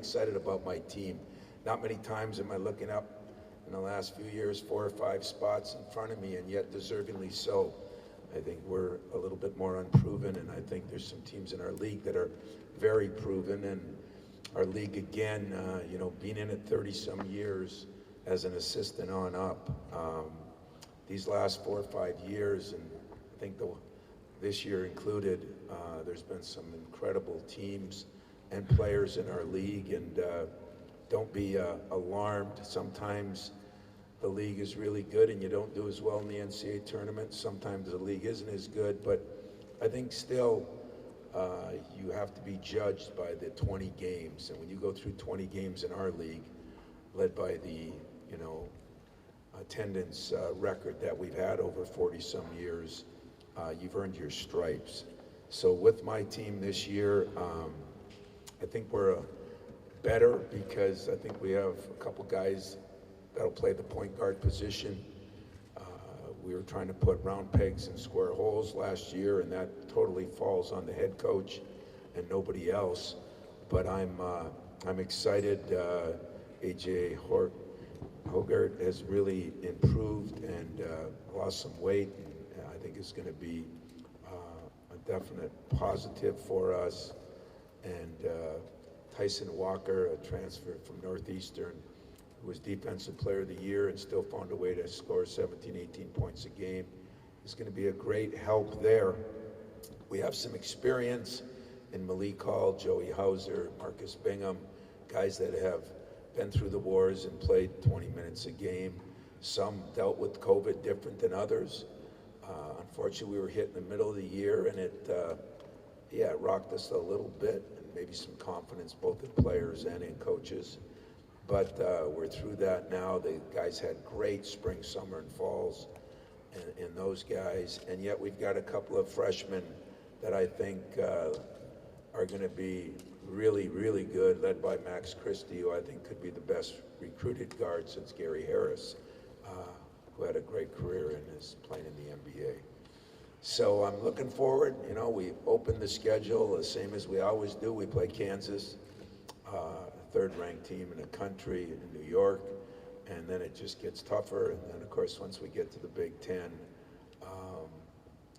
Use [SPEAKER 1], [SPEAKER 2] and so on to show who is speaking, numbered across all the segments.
[SPEAKER 1] excited about my team. Not many times am I looking up in the last few years 4 or 5 spots in front of me, and yet deservingly so. I think we're a little bit more unproven, and I think there's some teams in our league that are very proven. And our league, again, you know, being in it 30-some years as an assistant on up, these last 4 or 5 years, and I think this year included, there's been some incredible teams and players in our league, and don't be alarmed. Sometimes the league is really good and you don't do as well in the NCAA tournament. Sometimes the league isn't as good, but I think still you have to be judged by the 20 games. And when you go through 20 games in our league, led by the, you know, attendance record that we've had over 40-some years, you've earned your stripes. So with my team this year, I think we're better because I think we have a couple guys that'll play the point guard position. We were trying to put round pegs in square holes last year, and that totally falls on the head coach and nobody else. But I'm excited. AJ Hogart has really improved and lost some weight, and I think it's going to be a definite positive for us. And Tyson Walker, a transfer from Northeastern, who was Defensive Player of the Year and still found a way to score 17, 18 points a game, is going to be a great help there. We have some experience in Malik Hall, Joey Hauser, Marcus Bingham, guys that have been through the wars and played 20 minutes a game. Some dealt with COVID different than others. Unfortunately, we were hit in the middle of the year, and it rocked us a little bit, and maybe some confidence both in players and in coaches. But we're through that now. The guys had great spring, summer, and falls in those guys. And yet we've got a couple of freshmen that I think are going to be really, really good, led by Max Christie, who I think could be the best recruited guard since Gary Harris, who had a great career and is playing in the NBA. So I'm looking forward. You know, we open the schedule the same as we always do. We play Kansas, third-ranked team in the country, in New York, and then it just gets tougher. And then, of course, once we get to the Big Ten,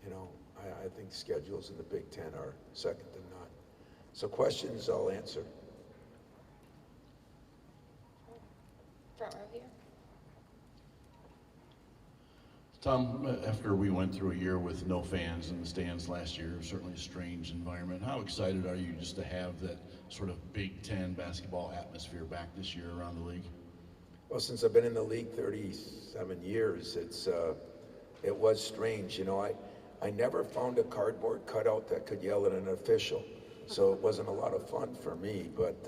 [SPEAKER 1] you know, I think schedules in the Big Ten are second to none. So questions, I'll answer.
[SPEAKER 2] Front row here.
[SPEAKER 3] Tom, after we went through a year with no fans in the stands last year, certainly a strange environment, how excited are you just to have that sort of Big Ten basketball atmosphere back this year around the league?
[SPEAKER 1] Well, since I've been in the league 37 years, it was strange. You know, I never found a cardboard cutout that could yell at an official, so it wasn't a lot of fun for me, but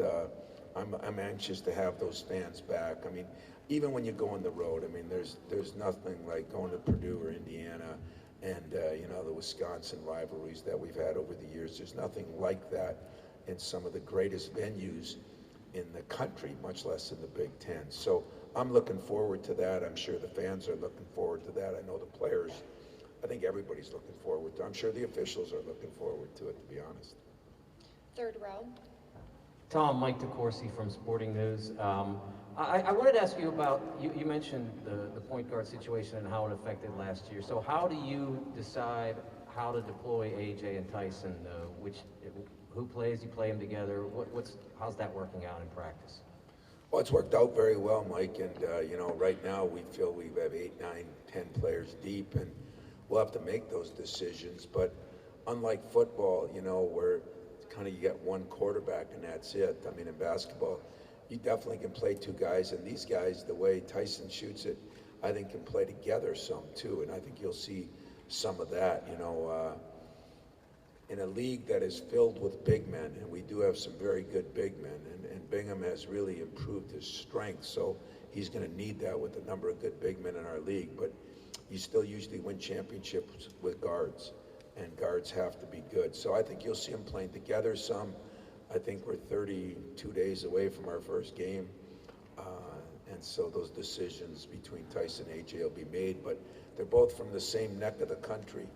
[SPEAKER 1] I'm anxious to have those fans back. I mean, even when you go on the road, I mean, there's nothing like going to Purdue or Indiana and, you know, the Wisconsin rivalries that we've had over the years. There's nothing like that in some of the greatest venues in the country, much less in the Big Ten. So I'm looking forward to that. I'm sure the fans are looking forward to that. I know the players, I think everybody's looking forward to it. I'm sure the officials are looking forward to it, to be honest.
[SPEAKER 2] Third row.
[SPEAKER 4] Tom, Mike DeCourcy from Sporting News. I wanted to ask you about, you mentioned the point guard situation and how it affected last year. So how do you decide how to deploy AJ and Tyson? Who plays? You play them together? How's that working out in practice?
[SPEAKER 1] Well, it's worked out very well, Mike, and you know, right now we feel we have 8, 9, 10 players deep, and we'll have to make those decisions. But unlike football, you know, where kind of you get one quarterback and that's it. I mean, in basketball, you definitely can play 2 guys, and these guys, the way Tyson shoots it, I think can play together some too, and I think you'll see some of that, you know, in a league that is filled with big men, and we do have some very good big men, and Bingham has really improved his strength, so he's going to need that with a number of good big men in our league, but you still usually win championships with guards, and guards have to be good. So I think you'll see them playing together some. I think we're 32 days away from our first game, and so those decisions between Tyson and AJ will be made, but they're both from the same neck of the country,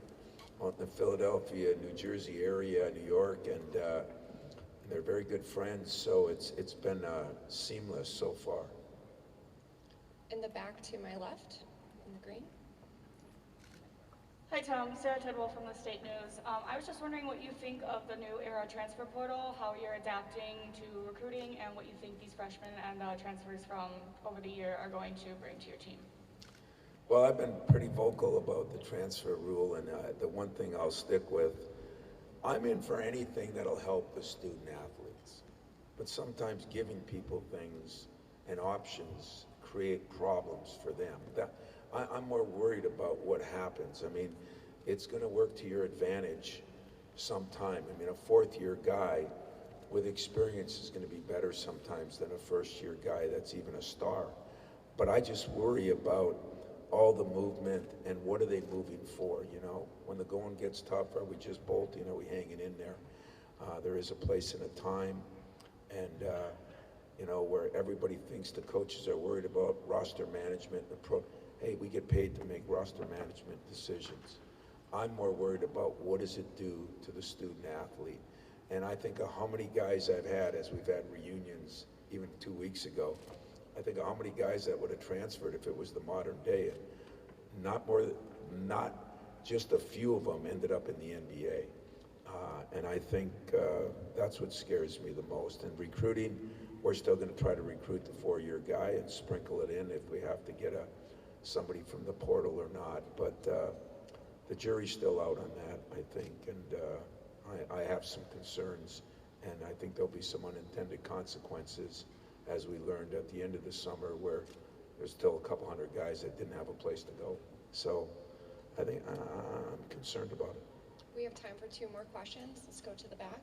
[SPEAKER 1] on the Philadelphia, New Jersey area, New York, and and they're very good friends, so it's been seamless so far.
[SPEAKER 2] In the back to my left, in the green.
[SPEAKER 5] Hi Tom, Sarah Tidwell from the State News. I was just wondering what you think of the new era transfer portal, how you're adapting to recruiting, and what you think these freshmen and transfers from over the year are going to bring to your team.
[SPEAKER 1] Well, I've been pretty vocal about the transfer rule, and the one thing I'll stick with, I'm in for anything that'll help the student athletes. But sometimes giving people things and options create problems for them. I'm more worried about what happens. I mean, it's going to work to your advantage sometime. I mean, a fourth-year guy with experience is going to be better sometimes than a first-year guy that's even a star. But I just worry about all the movement and what are they moving for, you know? When the going gets tough, are we just bolting, are we hanging in there? There is a place and a time, and you know, where everybody thinks the coaches are worried about roster management. Hey, we get paid to make roster management decisions. I'm more worried about what does it do to the student athlete. And I think of how many guys I've had as we've had reunions, even 2 weeks ago. I think of how many guys that would have transferred if it was the modern day. Not just a few of them ended up in the NBA. And I think that's what scares me the most. And recruiting, we're still going to try to recruit the four-year guy and sprinkle it in if we have to get somebody from the portal or not. But the jury's still out on that, I think. And I have some concerns. And I think there'll be some unintended consequences, as we learned at the end of the summer, where there's still a couple hundred guys that didn't have a place to go. So I think I'm concerned about it.
[SPEAKER 2] We have time for 2 more questions. Let's go to the back.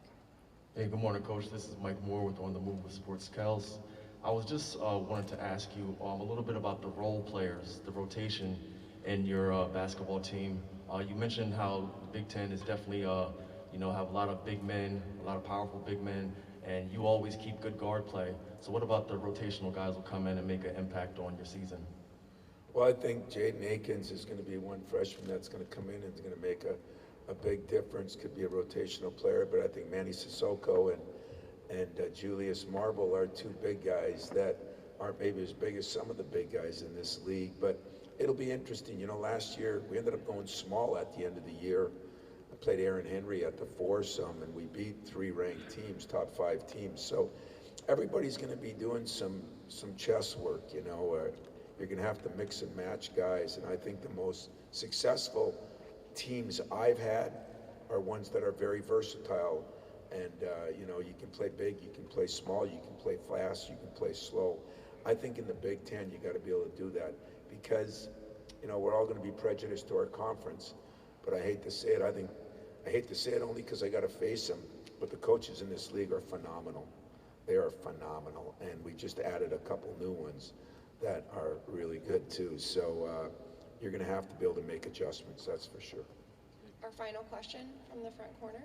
[SPEAKER 6] Hey, good morning, Coach. This is Mike Moore with On the Move with Sports Kels. I was just wanted to ask you a little bit about the role players, the rotation in your basketball team. You mentioned how the Big Ten is definitely, you know, have a lot of big men, a lot of powerful big men, and you always keep good guard play. So what about the rotational guys who come in and make an impact on your season?
[SPEAKER 1] Well, I think Jaden Akins is going to be one freshman that's going to come in and is going to make a big difference. Could be a rotational player, but I think Manny Sissoko and Julius Marble are 2 big guys that aren't maybe as big as some of the big guys in this league. But it'll be interesting. You know, last year we ended up going small at the end of the year. I played Aaron Henry at the foursome, and we beat 3 ranked teams, top 5 teams. So everybody's going to be doing some chess work. You know, you're going to have to mix and match guys, and I think the most successful teams I've had are ones that are very versatile. And you know, you can play big, you can play small, you can play fast, you can play slow. I think in the Big Ten you got to be able to do that, because you know, we're all going to be prejudiced to our conference. But I hate to say it. I hate to say it only because I got to face them. But the coaches in this league are phenomenal. They are phenomenal, and we just added a couple new ones that are really good too. So you're going to have to be able to make adjustments. That's for sure.
[SPEAKER 2] Our final question from the front corner.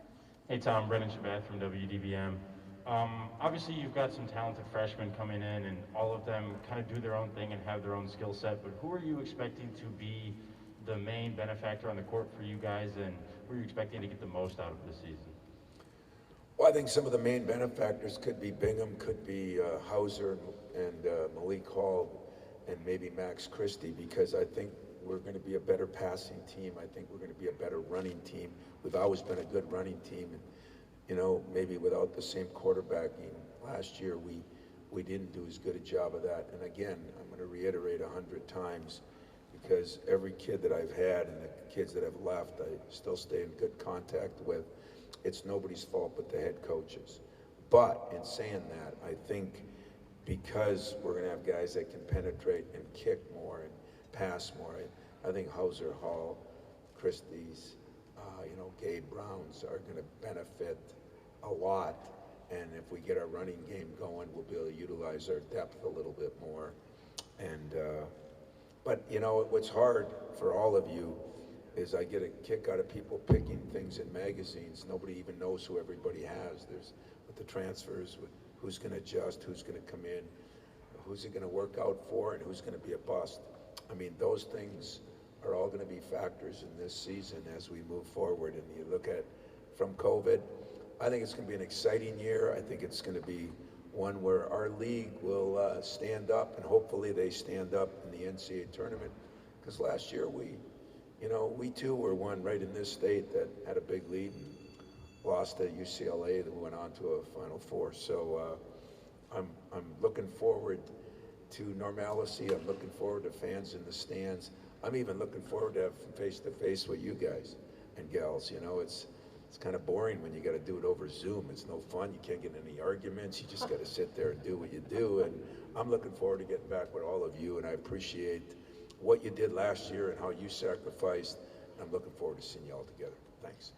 [SPEAKER 7] Hey Tom, Brendan Shabath from WDBM. Obviously you've got some talented freshmen coming in, and all of them kind of do their own thing and have their own skill set, but who are you expecting to be the main benefactor on the court for you guys, and who are you expecting to get the most out of this season?
[SPEAKER 1] Well, I think some of the main benefactors could be Bingham, could be Hauser and Malik Hall, and maybe Max Christie, because I think we're going to be a better passing team. I think we're going to be a better running team. We've always been a good running team, and you know, maybe without the same quarterbacking last year, we didn't do as good a job of that. And again, I'm going to reiterate 100 times, because every kid that I've had and the kids that have left, I still stay in good contact with. It's nobody's fault but the head coaches. But in saying that, I think because we're going to have guys that can penetrate and kick more and pass more, I think Hauser, Hall, Christie's, you know, Gabe Browns are going to benefit a lot. And if we get our running game going, we'll be able to utilize our depth a little bit more. And but you know, what's hard for all of you is I get a kick out of people picking things in magazines. Nobody even knows who everybody has. There's with the transfers, with who's going to adjust, who's going to come in, who's it going to work out for, and who's going to be a bust. I mean, those things are all going to be factors in this season as we move forward. And you look at from COVID, I think it's going to be an exciting year. I think it's going to be one where our league will stand up, and hopefully they stand up in the NCAA tournament. Because last year we too were one right in this state that had a big lead and lost at UCLA that went on to a Final Four. So I'm looking forward to normalcy. I'm looking forward to fans in the stands. I'm even looking forward to have face-to-face with you guys and gals. It's kind of boring when you got to do it over Zoom. It's no fun. You can't get any arguments. You just got to sit there and do what you do. And I'm looking forward to getting back with all of you. And I appreciate what you did last year and how you sacrificed. And I'm looking forward to seeing you all together. Thanks.